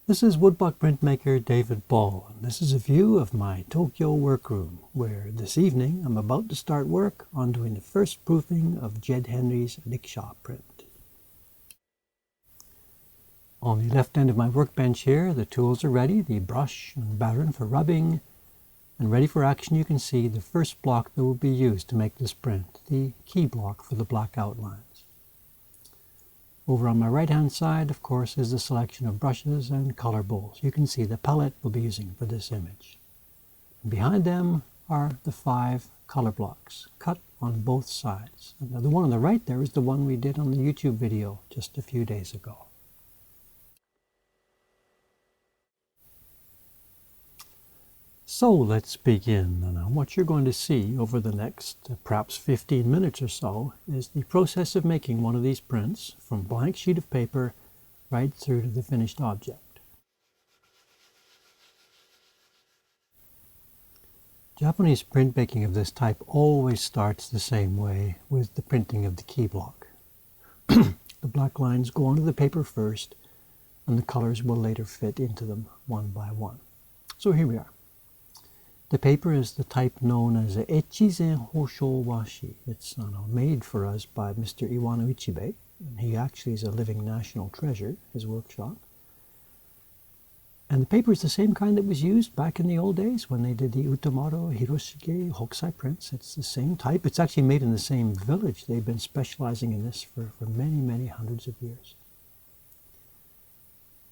This is woodblock printmaker David Ball, and this is a view of my Tokyo workroom, where this evening I'm about to start work on doing the first proofing of Jed Henry's Rickshaw print. On the left end of my workbench here, the tools are ready, the brush and baton for rubbing, and ready for action. You can see the first block that will be used to make this print, the key block for the black outlines. Over on my right hand side, of course, is the selection of brushes and color bowls. You can see the palette we'll be using for this image. And behind them are the 5 color blocks, cut on both sides. Now, the one on the right there is the one we did on the YouTube video just a few days ago. So let's begin. Now, what you're going to see over the next perhaps 15 minutes or so is the process of making one of these prints from blank sheet of paper right through to the finished object. Japanese printmaking of this type always starts the same way, with the printing of the key block. The black lines go onto the paper first, and the colors will later fit into them one by one. So here we are. The paper is the type known as Echizen Hosho Washi. It's made for us by Mr. Iwano Ichibe. And he actually is a living national treasure, his workshop. And the paper is the same kind that was used back in the old days when they did the Utamaro, Hiroshige, Hokusai prints. It's the same type. It's actually made in the same village. They've been specializing in this for many, many hundreds of years.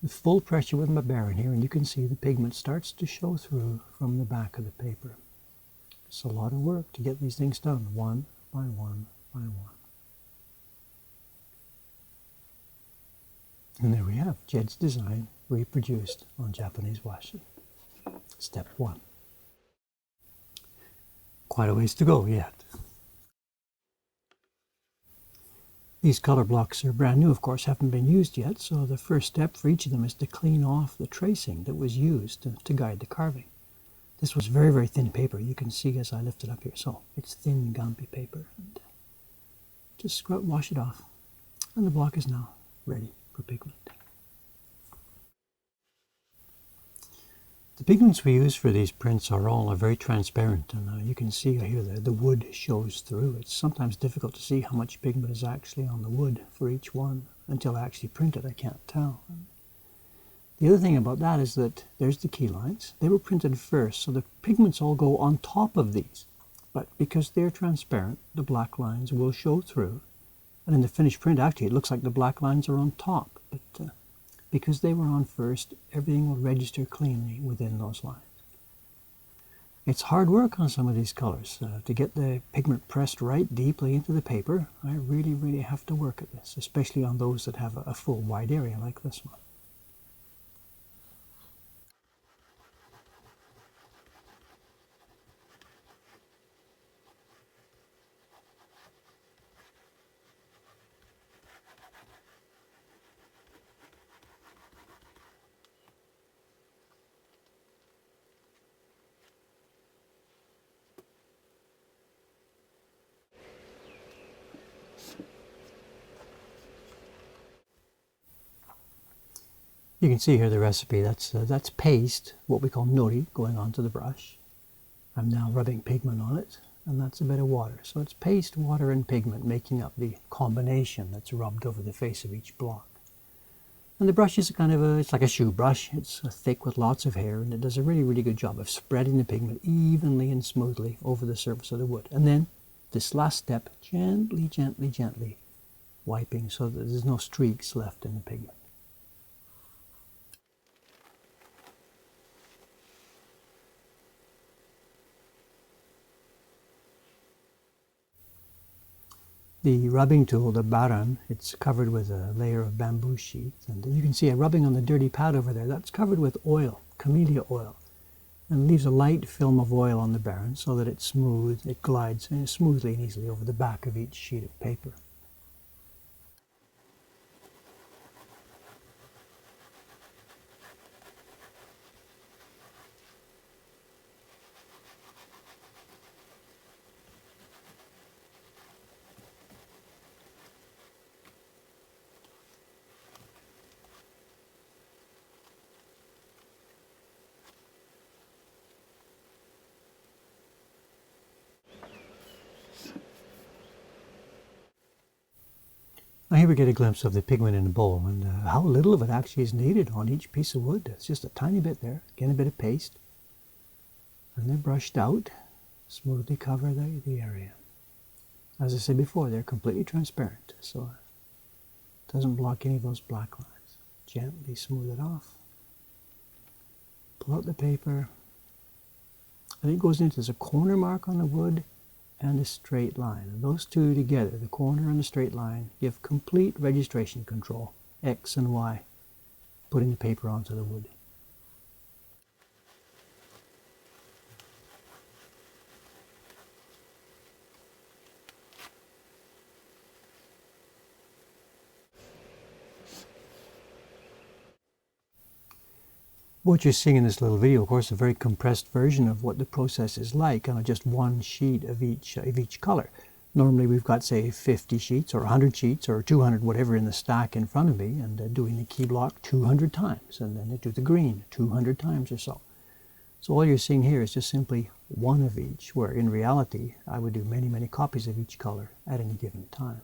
With full pressure with my baron here, and you can see the pigment starts to show through from the back of the paper. It's a lot of work to get these things done, one by one by one. And there we have Jed's design reproduced on Japanese washi. Step 1. Quite a ways to go yet. These color blocks are brand new, of course, haven't been used yet, so the first step for each of them is to clean off the tracing that was used to guide the carving. This was very, very thin paper. You can see as I lift it up here. So it's thin gampi paper. And just wash it off. And the block is now ready for pigment. The pigments we use for these prints are all very transparent, and you can see here the wood shows through. It's sometimes difficult to see how much pigment is actually on the wood for each one. Until I actually print it, I can't tell. The other thing about that is that there's the key lines. They were printed first, so the pigments all go on top of these. But because they're transparent, the black lines will show through. And in the finished print, actually, it looks like the black lines are on top. But because they were on first, everything will register cleanly within those lines. It's hard work on some of these colors. To get the pigment pressed right deeply into the paper, I really, really have to work at this, especially on those that have a full wide area like this one. You can see here the recipe. That's paste, what we call nori, going onto the brush. I'm now rubbing pigment on it, and that's a bit of water. So it's paste, water, and pigment making up the combination that's rubbed over the face of each block. And the brush is it's like a shoe brush. It's thick with lots of hair, and it does a really, really good job of spreading the pigment evenly and smoothly over the surface of the wood. And then this last step, gently, gently, gently wiping so that there's no streaks left in the pigment. The rubbing tool, the baton, it's covered with a layer of bamboo sheath. And you can see a rubbing on the dirty pad over there. That's covered with oil, camellia oil. And leaves a light film of oil on the baton so that it's smooth, it glides smoothly and easily over the back of each sheet of paper. Now here we get a glimpse of the pigment in the bowl and how little of it actually is needed on each piece of wood. It's just a tiny bit there, again a bit of paste, and they're brushed out, smoothly cover the area. As I said before, they're completely transparent, so it doesn't block any of those black lines. Gently smooth it off, pull out the paper, and it goes into, there's a corner mark on the wood and a straight line. And those two together, the corner and the straight line, give complete registration control, X and Y, putting the paper onto the wood. What you're seeing in this little video, of course, is a very compressed version of what the process is like on just one sheet of each color. Normally we've got, say, 50 sheets or 100 sheets or 200, whatever, in the stack in front of me, and doing the key block 200 times, and then I do the green 200 times or so. So all you're seeing here is just simply one of each, where in reality I would do many, many copies of each color at any given time.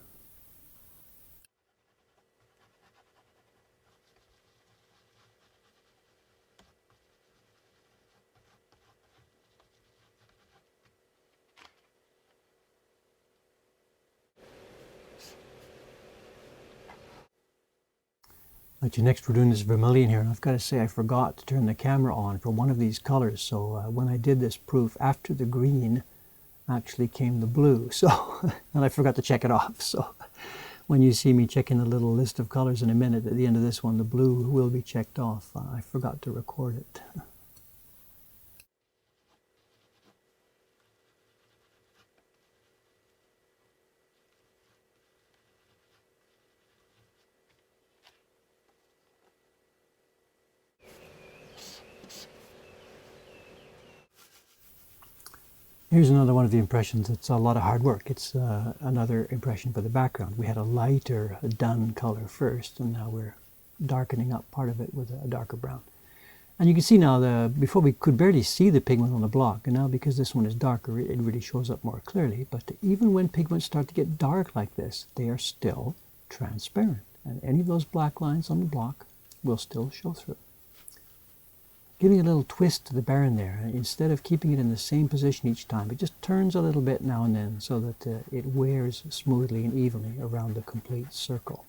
Next we're doing this vermilion here, and I've got to say I forgot to turn the camera on for one of these colors, so when I did this proof, after the green actually came the blue, so and I forgot to check it off, so when you see me checking the little list of colors in a minute, at the end of this one the blue will be checked off. I forgot to record it. Here's another one of the impressions. It's a lot of hard work. It's another impression for the background. We had a lighter dun color first, and now we're darkening up part of it with a darker brown. And you can see now, before we could barely see the pigment on the block, and now because this one is darker, it really shows up more clearly. But even when pigments start to get dark like this, they are still transparent. And any of those black lines on the block will still show through. Giving a little twist to the barren there, instead of keeping it in the same position each time, it just turns a little bit now and then so that it wears smoothly and evenly around the complete circle.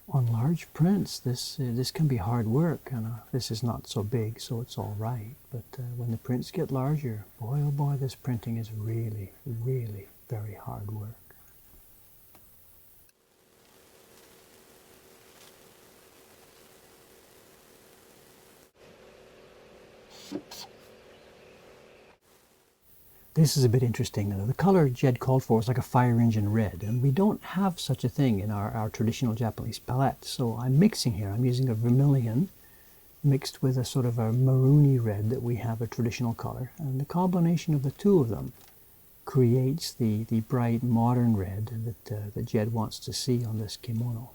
On large prints, this can be hard work, and this is not so big, so it's all right. But when the prints get larger, boy oh boy, this printing is really, really very hard work. This is a bit interesting. The color Jed called for is like a fire engine red, and we don't have such a thing in our traditional Japanese palette. So I'm mixing here. I'm using a vermilion mixed with a sort of a maroony red that we have, a traditional color. And the combination of the two of them creates the bright modern red that Jed wants to see on this kimono.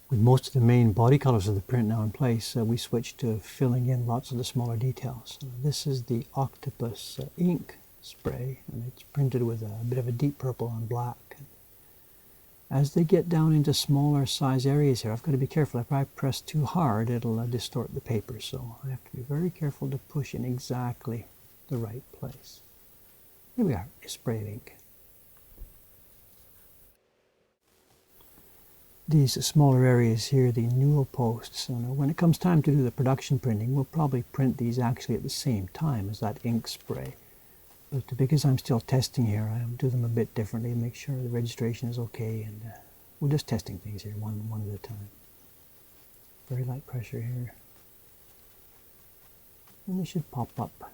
With most of the main body colors of the print now in place, we switched to filling in lots of the smaller details. This is the octopus ink spray, and it's printed with a bit of a deep purple on black. As they get down into smaller size areas here, I've got to be careful. If I press too hard, it'll distort the paper, so I have to be very careful to push in exactly the right place. Here we are, a spray of ink. These smaller areas here, the newel posts, and when it comes time to do the production printing, we'll probably print these actually at the same time as that ink spray. But because I'm still testing here, I'll do them a bit differently and make sure the registration is okay, and we're just testing things here one at a time. Very light pressure here. And they should pop up.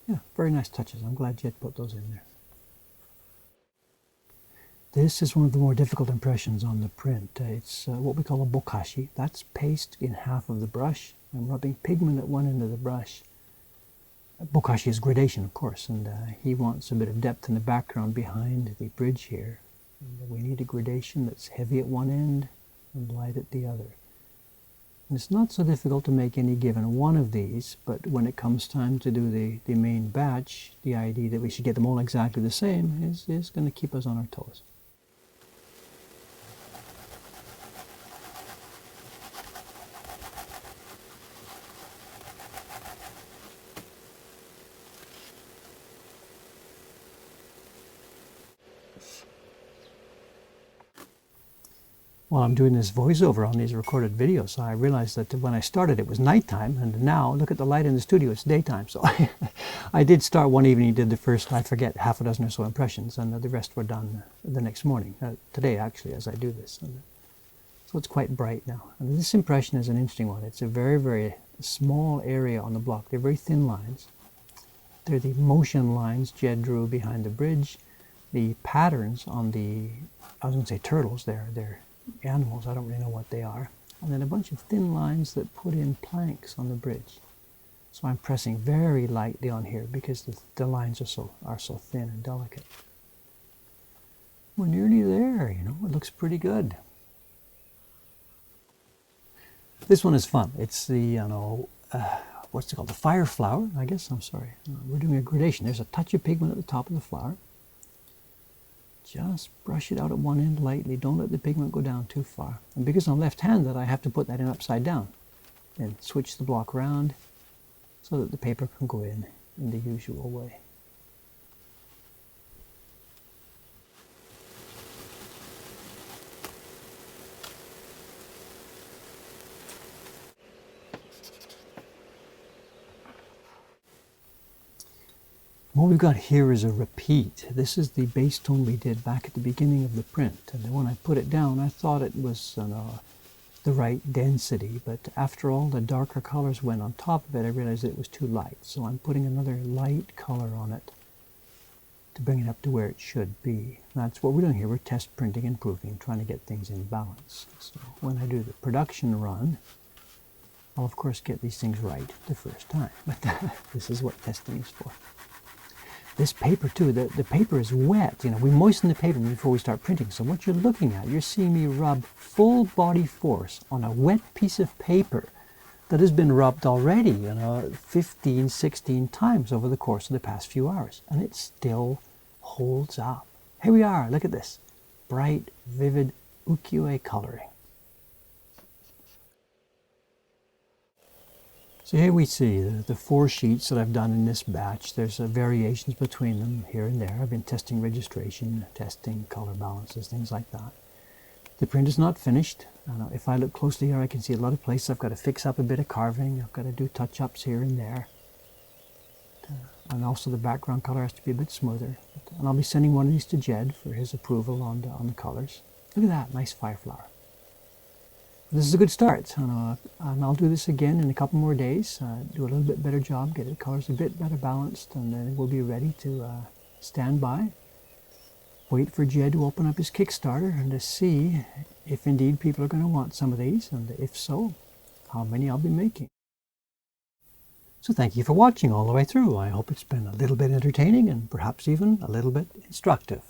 Yeah, very nice touches. I'm glad Jed put those in there. This is one of the more difficult impressions on the print. It's what we call a bokashi. That's paste in half of the brush. I'm rubbing pigment at one end of the brush. Bokashi is gradation, of course, and he wants a bit of depth in the background behind the bridge here. And we need a gradation that's heavy at one end and light at the other. And it's not so difficult to make any given one of these, but when it comes time to do the main batch, the idea that we should get them all exactly the same is going to keep us on our toes. While I'm doing this voiceover on these recorded videos, I realized that when I started it was nighttime, and now look at the light in the studio, it's daytime. So I did start one evening, did the first, I forget, half a dozen or so impressions, and the rest were done the next morning, today actually, as I do this. And so it's quite bright now. And this impression is an interesting one. It's a very, very small area on the block. They're very thin lines. They're the motion lines Jed drew behind the bridge. The patterns on the, I was going to say turtles, they're animals, I don't really know what they are. And then a bunch of thin lines that put in planks on the bridge. So I'm pressing very lightly on here because the lines are so thin and delicate. We're nearly there, you know, it looks pretty good. This one is fun. It's the, what's it called? The fire flower, I guess, I'm sorry. We're doing a gradation. There's a touch of pigment at the top of the flower. Just brush it out at one end lightly. Don't let the pigment go down too far. And because I'm left-handed, I have to put that in upside down. Then switch the block around so that the paper can go in the usual way. What we've got here is a repeat. This is the base tone we did back at the beginning of the print. And then when I put it down, I thought it was the right density. But after all the darker colors went on top of it, I realized it was too light. So I'm putting another light color on it to bring it up to where it should be. And that's what we're doing here. We're test printing and proofing, trying to get things in balance. So when I do the production run, I'll of course get these things right the first time. But this is what testing is for. This paper too, the paper is wet. You know, we moisten the paper before we start printing. So what you're looking at, you're seeing me rub full body force on a wet piece of paper that has been rubbed already, 15, 16 times over the course of the past few hours. And it still holds up. Here we are, look at this. Bright, vivid ukiyo-e coloring. So here we see the 4 sheets that I've done in this batch. There's variations between them here and there. I've been testing registration, testing color balances, things like that. The print is not finished. If I look closely here, I can see a lot of places I've got to fix up a bit of carving. I've got to do touch-ups here and there. And also the background color has to be a bit smoother. And I'll be sending one of these to Jed for his approval on the colors. Look at that, nice fireflower. This is a good start, and I'll do this again in a couple more days, do a little bit better job, get the colors a bit better balanced, and then we'll be ready to stand by, wait for Jed to open up his Kickstarter and to see if indeed people are going to want some of these, and if so, how many I'll be making. So thank you for watching all the way through. I hope it's been a little bit entertaining and perhaps even a little bit instructive.